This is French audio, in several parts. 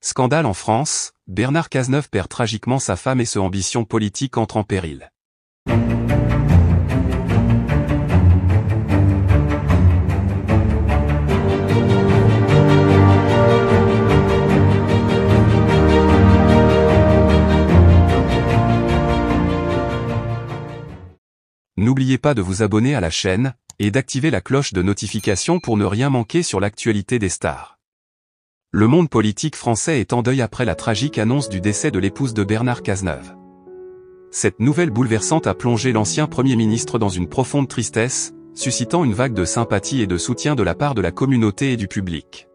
Scandale en France, Bernard Cazeneuve perd tragiquement sa femme et son ambition politique entre en péril. N'oubliez pas de vous abonner à la chaîne, et d'activer la cloche de notification pour ne rien manquer sur l'actualité des stars. Le monde politique français est en deuil après la tragique annonce du décès de l'épouse de Bernard Cazeneuve. Cette nouvelle bouleversante a plongé l'ancien Premier ministre dans une profonde tristesse, suscitant une vague de sympathie et de soutien de la part de la communauté et du public.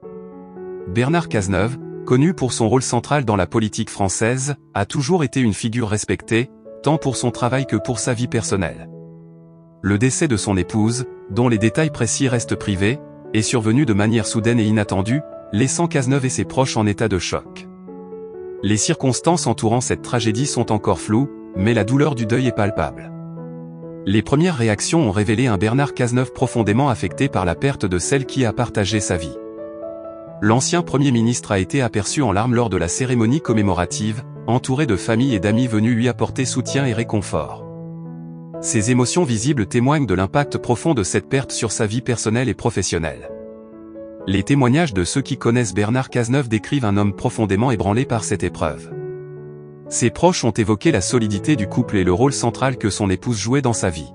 Bernard Cazeneuve, connu pour son rôle central dans la politique française, a toujours été une figure respectée, tant pour son travail que pour sa vie personnelle. Le décès de son épouse, dont les détails précis restent privés, est survenu de manière soudaine et inattendue, laissant Cazeneuve et ses proches en état de choc. Les circonstances entourant cette tragédie sont encore floues, mais la douleur du deuil est palpable. Les premières réactions ont révélé un Bernard Cazeneuve profondément affecté par la perte de celle qui a partagé sa vie. L'ancien Premier ministre a été aperçu en larmes lors de la cérémonie commémorative, entouré de familles et d'amis venus lui apporter soutien et réconfort. Ces émotions visibles témoignent de l'impact profond de cette perte sur sa vie personnelle et professionnelle. Les témoignages de ceux qui connaissent Bernard Cazeneuve décrivent un homme profondément ébranlé par cette épreuve. Ses proches ont évoqué la solidité du couple et le rôle central que son épouse jouait dans sa vie.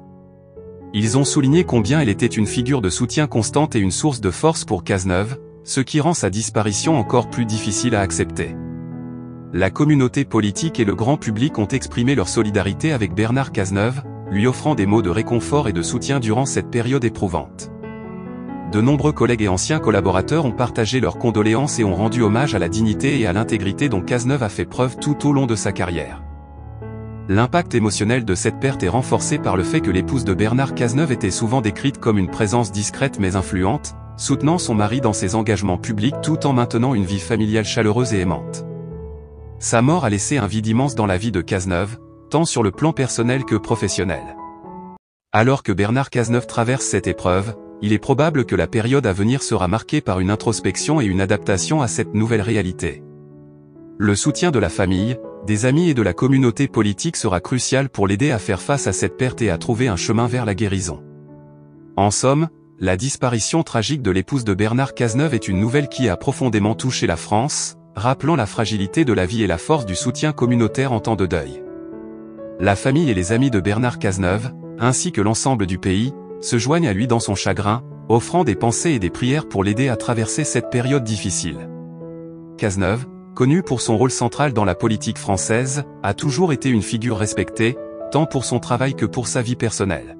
Ils ont souligné combien elle était une figure de soutien constante et une source de force pour Cazeneuve, ce qui rend sa disparition encore plus difficile à accepter. La communauté politique et le grand public ont exprimé leur solidarité avec Bernard Cazeneuve, lui offrant des mots de réconfort et de soutien durant cette période éprouvante. De nombreux collègues et anciens collaborateurs ont partagé leurs condoléances et ont rendu hommage à la dignité et à l'intégrité dont Cazeneuve a fait preuve tout au long de sa carrière. L'impact émotionnel de cette perte est renforcé par le fait que l'épouse de Bernard Cazeneuve était souvent décrite comme une présence discrète mais influente, soutenant son mari dans ses engagements publics tout en maintenant une vie familiale chaleureuse et aimante. Sa mort a laissé un vide immense dans la vie de Cazeneuve, tant sur le plan personnel que professionnel. Alors que Bernard Cazeneuve traverse cette épreuve, il est probable que la période à venir sera marquée par une introspection et une adaptation à cette nouvelle réalité. Le soutien de la famille, des amis et de la communauté politique sera crucial pour l'aider à faire face à cette perte et à trouver un chemin vers la guérison. En somme, la disparition tragique de l'épouse de Bernard Cazeneuve est une nouvelle qui a profondément touché la France, rappelant la fragilité de la vie et la force du soutien communautaire en temps de deuil. La famille et les amis de Bernard Cazeneuve, ainsi que l'ensemble du pays, se joignent à lui dans son chagrin, offrant des pensées et des prières pour l'aider à traverser cette période difficile. Cazeneuve, connu pour son rôle central dans la politique française, a toujours été une figure respectée, tant pour son travail que pour sa vie personnelle.